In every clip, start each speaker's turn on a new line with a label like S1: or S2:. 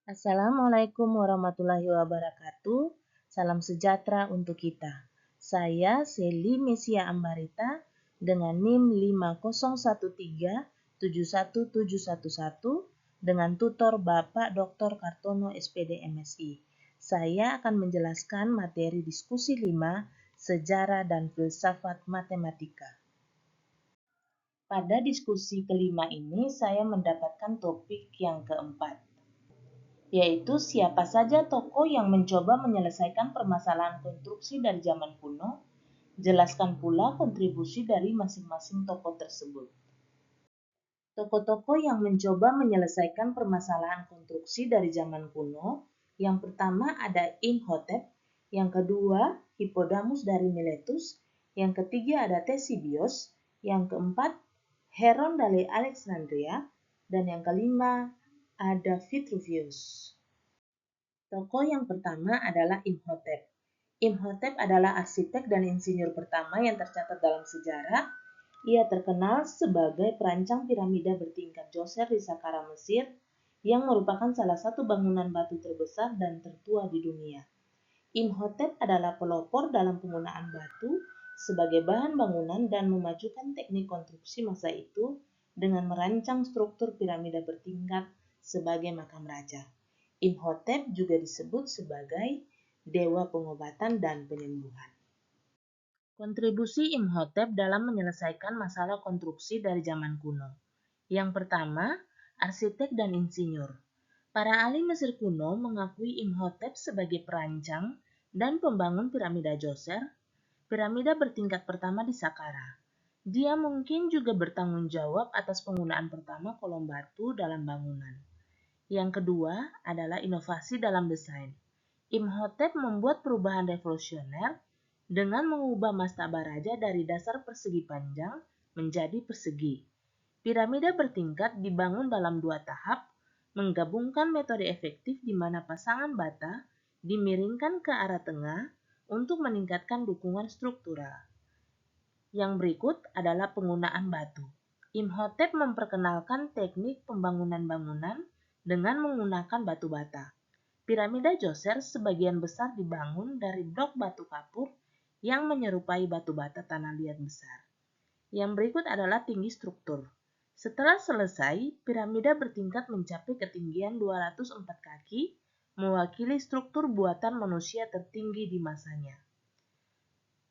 S1: Assalamualaikum warahmatullahi wabarakatuh. Salam sejahtera untuk kita. Saya Seli Mesia Ambarita dengan NIM 501371711 dengan tutor Bapak Dr. Kartono SPD MSI. Saya akan menjelaskan materi diskusi 5 Sejarah dan Filsafat Matematika. Pada diskusi kelima ini saya mendapatkan topik yang keempat, yaitu siapa saja tokoh yang mencoba menyelesaikan permasalahan konstruksi dari zaman kuno. Jelaskan pula kontribusi dari masing-masing tokoh tersebut. Tokoh-tokoh yang mencoba menyelesaikan permasalahan konstruksi dari zaman kuno, yang pertama ada Imhotep, yang kedua Hippodamus dari Miletus, yang ketiga ada Ctesibios, yang keempat Heron dari Alexandria, dan yang kelima ada Vitruvius. Tokoh yang pertama adalah Imhotep. Imhotep adalah arsitek dan insinyur pertama yang tercatat dalam sejarah. Ia terkenal sebagai perancang piramida bertingkat Djoser di Saqqara, Mesir, yang merupakan salah satu bangunan batu terbesar dan tertua di dunia. Imhotep adalah pelopor dalam penggunaan batu sebagai bahan bangunan dan memajukan teknik konstruksi masa itu dengan merancang struktur piramida bertingkat sebagai makam raja. Imhotep juga disebut sebagai dewa pengobatan dan penyembuhan. Kontribusi Imhotep dalam menyelesaikan masalah konstruksi dari zaman kuno. Yang pertama, arsitek dan insinyur. Para ahli Mesir kuno mengakui Imhotep sebagai perancang dan pembangun piramida Djoser, piramida bertingkat pertama di Saqqara. Dia mungkin juga bertanggung jawab atas penggunaan pertama kolom batu dalam bangunan. Yang kedua adalah inovasi dalam desain. Imhotep membuat perubahan revolusioner dengan mengubah mastaba raja dari dasar persegi panjang menjadi persegi. Piramida bertingkat dibangun dalam 2 tahap, menggabungkan metode efektif di mana pasangan bata dimiringkan ke arah tengah untuk meningkatkan dukungan struktural. Yang berikut adalah penggunaan batu. Imhotep memperkenalkan teknik pembangunan bangunan dengan menggunakan batu bata. Piramida Djoser sebagian besar dibangun dari blok batu kapur yang menyerupai batu bata tanah liat besar. Yang berikut adalah tinggi struktur. Setelah selesai, piramida bertingkat mencapai ketinggian 204 kaki, mewakili struktur buatan manusia tertinggi di masanya.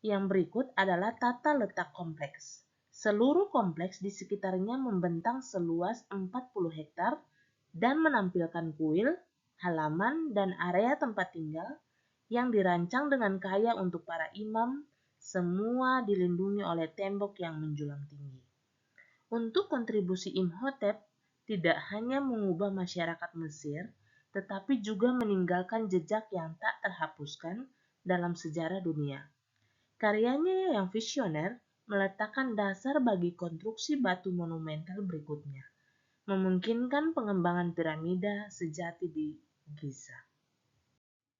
S1: Yang berikut adalah tata letak kompleks. Seluruh kompleks di sekitarnya membentang seluas 40 hektar dan menampilkan kuil, halaman, dan area tempat tinggal yang dirancang dengan kaya untuk para imam, semua dilindungi oleh tembok yang menjulang tinggi. Untuk kontribusi Imhotep tidak hanya mengubah masyarakat Mesir, tetapi juga meninggalkan jejak yang tak terhapuskan dalam sejarah dunia. Karyanya yang visioner meletakkan dasar bagi konstruksi batu monumental berikutnya, memungkinkan pengembangan piramida sejati di Giza.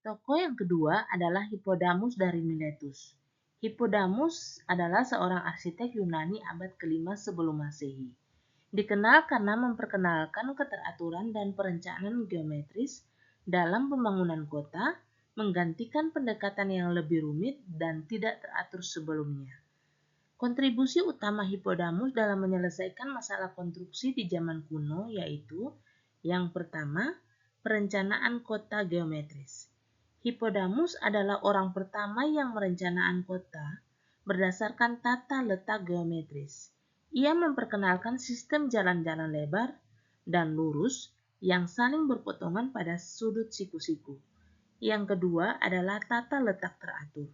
S1: Tokoh yang kedua adalah Hippodamus dari Miletus. Hippodamus adalah seorang arsitek Yunani abad ke-5 sebelum Masehi. Dikenal karena memperkenalkan keteraturan dan perencanaan geometris dalam pembangunan kota, menggantikan pendekatan yang lebih rumit dan tidak teratur sebelumnya. Kontribusi utama Hippodamus dalam menyelesaikan masalah konstruksi di zaman kuno yaitu yang pertama, perencanaan kota geometris. Hippodamus adalah orang pertama yang merencanakan kota berdasarkan tata letak geometris. Ia memperkenalkan sistem jalan-jalan lebar dan lurus yang saling berpotongan pada sudut siku-siku. Yang kedua adalah tata letak teratur.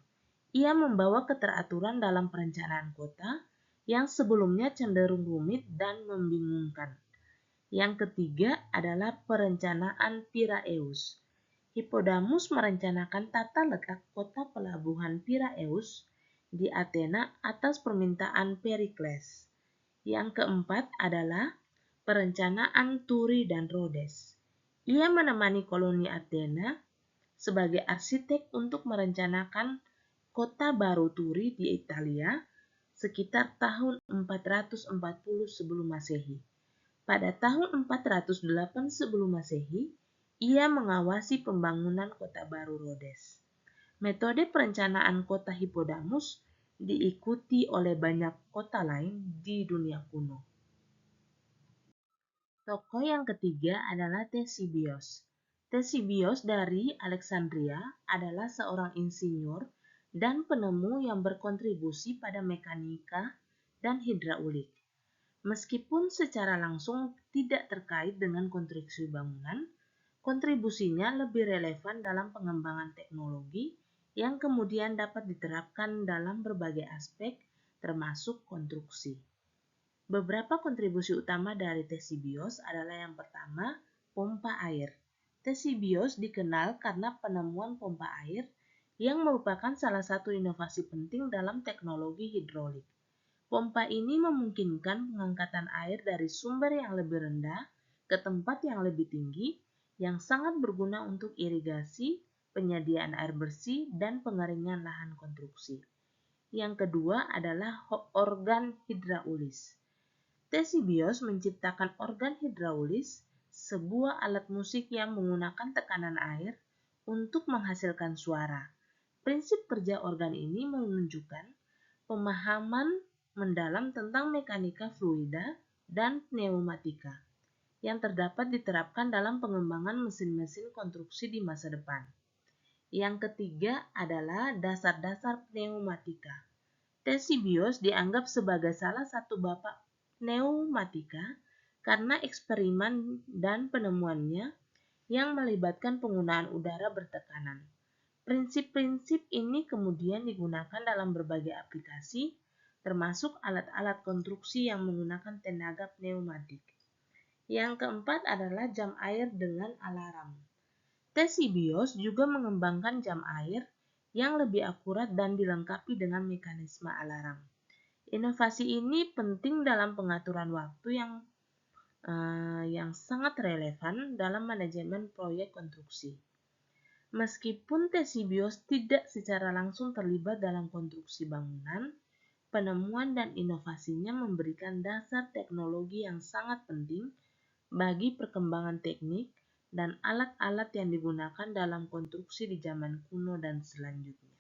S1: Ia membawa keteraturan dalam perencanaan kota yang sebelumnya cenderung rumit dan membingungkan. Yang ketiga adalah perencanaan Piraeus. Hippodamus merencanakan tata letak kota pelabuhan Piraeus di Athena atas permintaan Perikles. Yang keempat adalah perencanaan Turi dan Rhodes. Ia menemani koloni Athena sebagai arsitek untuk merencanakan kota baru Turi di Italia sekitar tahun 440 sebelum Masehi. Pada tahun 408 sebelum Masehi, Ia mengawasi pembangunan kota baru Rhodes. Metode perencanaan kota Hippodamus diikuti oleh banyak kota lain di dunia kuno. Tokoh yang ketiga adalah Ctesibios. Ctesibios dari Alexandria adalah seorang insinyur dan penemu yang berkontribusi pada mekanika dan hidraulik. Meskipun secara langsung tidak terkait dengan konstruksi bangunan, kontribusinya lebih relevan dalam pengembangan teknologi yang kemudian dapat diterapkan dalam berbagai aspek, termasuk konstruksi. Beberapa kontribusi utama dari Ctesibios adalah yang pertama, pompa air. Ctesibios dikenal karena penemuan pompa air yang merupakan salah satu inovasi penting dalam teknologi hidrolik. Pompa ini memungkinkan pengangkatan air dari sumber yang lebih rendah ke tempat yang lebih tinggi, yang sangat berguna untuk irigasi, penyediaan air bersih, dan pengeringan lahan konstruksi. Yang kedua adalah organ hidraulis. Ctesibios menciptakan organ hidraulis, sebuah alat musik yang menggunakan tekanan air untuk menghasilkan suara. Prinsip kerja organ ini menunjukkan pemahaman mendalam tentang mekanika fluida dan pneumatika yang terdapat diterapkan dalam pengembangan mesin-mesin konstruksi di masa depan. Yang ketiga adalah dasar-dasar pneumatika. Ctesibios dianggap sebagai salah satu bapak pneumatika karena eksperimen dan penemuannya yang melibatkan penggunaan udara bertekanan. Prinsip-prinsip ini kemudian digunakan dalam berbagai aplikasi, termasuk alat-alat konstruksi yang menggunakan tenaga pneumatik. Yang keempat adalah jam air dengan alarm. Ctesibios juga mengembangkan jam air yang lebih akurat dan dilengkapi dengan mekanisme alarm. Inovasi ini penting dalam pengaturan waktu yang sangat relevan dalam manajemen proyek konstruksi. Meskipun Ctesibios tidak secara langsung terlibat dalam konstruksi bangunan, penemuan dan inovasinya memberikan dasar teknologi yang sangat penting bagi perkembangan teknik dan alat-alat yang digunakan dalam konstruksi di zaman kuno dan selanjutnya.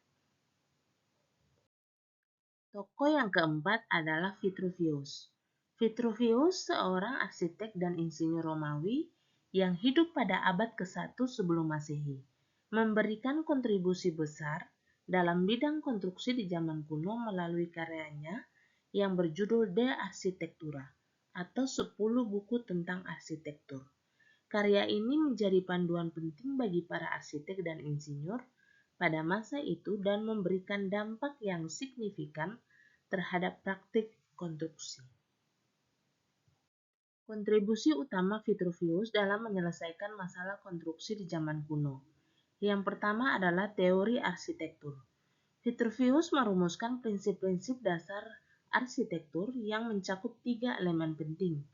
S1: Tokoh yang keempat adalah Vitruvius. Vitruvius seorang arsitek dan insinyur Romawi yang hidup pada abad ke-1 sebelum Masehi, memberikan kontribusi besar dalam bidang konstruksi di zaman kuno melalui karyanya yang berjudul De Architectura atau 10 buku tentang arsitektur. Karya ini menjadi panduan penting bagi para arsitek dan insinyur pada masa itu dan memberikan dampak yang signifikan terhadap praktik konstruksi. Kontribusi utama Vitruvius dalam menyelesaikan masalah konstruksi di zaman kuno. Yang pertama adalah teori arsitektur. Vitruvius merumuskan prinsip-prinsip dasar arsitektur yang mencakup 3 elemen penting,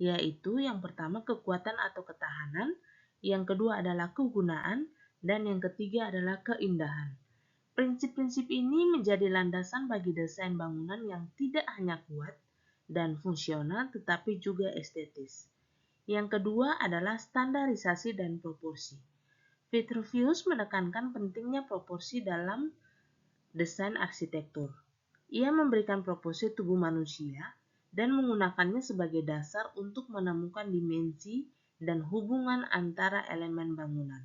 S1: yaitu yang pertama kekuatan atau ketahanan, yang kedua adalah kegunaan, dan yang ketiga adalah keindahan. Prinsip-prinsip ini menjadi landasan bagi desain bangunan yang tidak hanya kuat dan fungsional tetapi juga estetis. Yang kedua adalah standarisasi dan proporsi. Vitruvius menekankan pentingnya proporsi dalam desain arsitektur. Ia memberikan proporsi tubuh manusia dan menggunakannya sebagai dasar untuk menemukan dimensi dan hubungan antara elemen bangunan.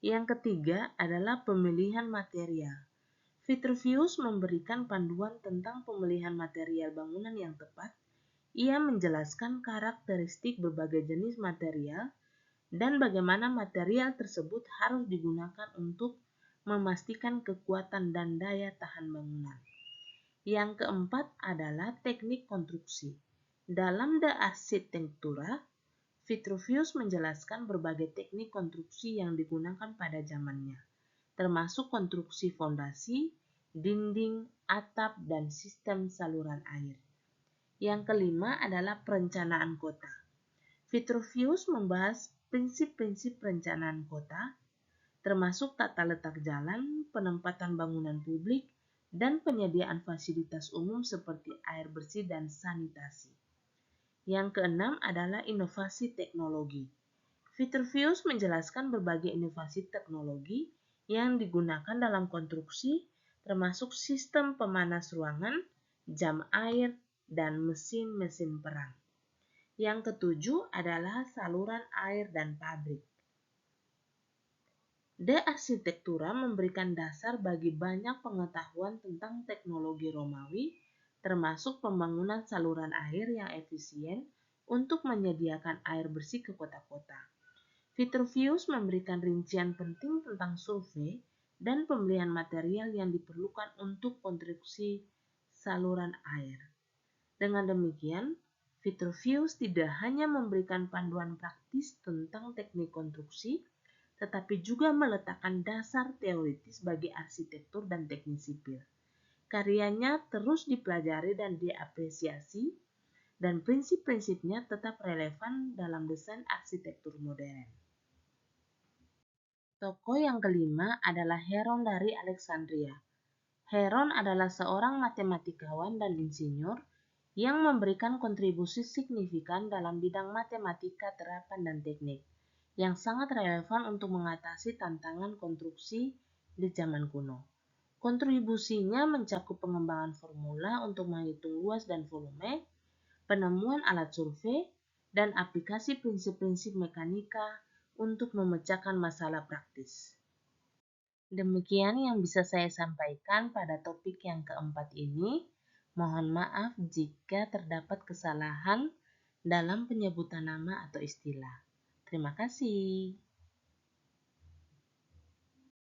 S1: Yang ketiga adalah pemilihan material. Vitruvius memberikan panduan tentang pemilihan material bangunan yang tepat. Ia menjelaskan karakteristik berbagai jenis material dan bagaimana material tersebut harus digunakan untuk memastikan kekuatan dan daya tahan bangunan. Yang keempat adalah teknik konstruksi. Dalam De Architectura, Vitruvius menjelaskan berbagai teknik konstruksi yang digunakan pada zamannya, termasuk konstruksi fondasi, dinding, atap, dan sistem saluran air. Yang kelima adalah perencanaan kota. Vitruvius membahas prinsip-prinsip perencanaan kota, termasuk tata letak jalan, penempatan bangunan publik, dan penyediaan fasilitas umum seperti air bersih dan sanitasi. Yang keenam adalah inovasi teknologi. Vitruvius menjelaskan berbagai inovasi teknologi yang digunakan dalam konstruksi, termasuk sistem pemanas ruangan, jam air, dan mesin-mesin perang. Yang ketujuh adalah saluran air dan pabrik. De Architectura memberikan dasar bagi banyak pengetahuan tentang teknologi Romawi, termasuk pembangunan saluran air yang efisien untuk menyediakan air bersih ke kota-kota. Vitruvius memberikan rincian penting tentang survei dan pembelian material yang diperlukan untuk konstruksi saluran air. Dengan demikian, Vitruvius tidak hanya memberikan panduan praktis tentang teknik konstruksi, tetapi juga meletakkan dasar teoritis bagi arsitektur dan teknik sipil. Karyanya terus dipelajari dan diapresiasi, dan prinsip-prinsipnya tetap relevan dalam desain arsitektur modern. Tokoh yang kelima adalah Heron dari Alexandria. Heron adalah seorang matematikawan dan insinyur yang memberikan kontribusi signifikan dalam bidang matematika terapan dan teknik, yang sangat relevan untuk mengatasi tantangan konstruksi di zaman kuno. Kontribusinya mencakup pengembangan formula untuk menghitung luas dan volume, penemuan alat survei, dan aplikasi prinsip-prinsip mekanika untuk memecahkan masalah praktis. Demikian yang bisa saya sampaikan pada topik yang keempat ini. Mohon maaf jika terdapat kesalahan dalam penyebutan nama atau istilah. Terima kasih.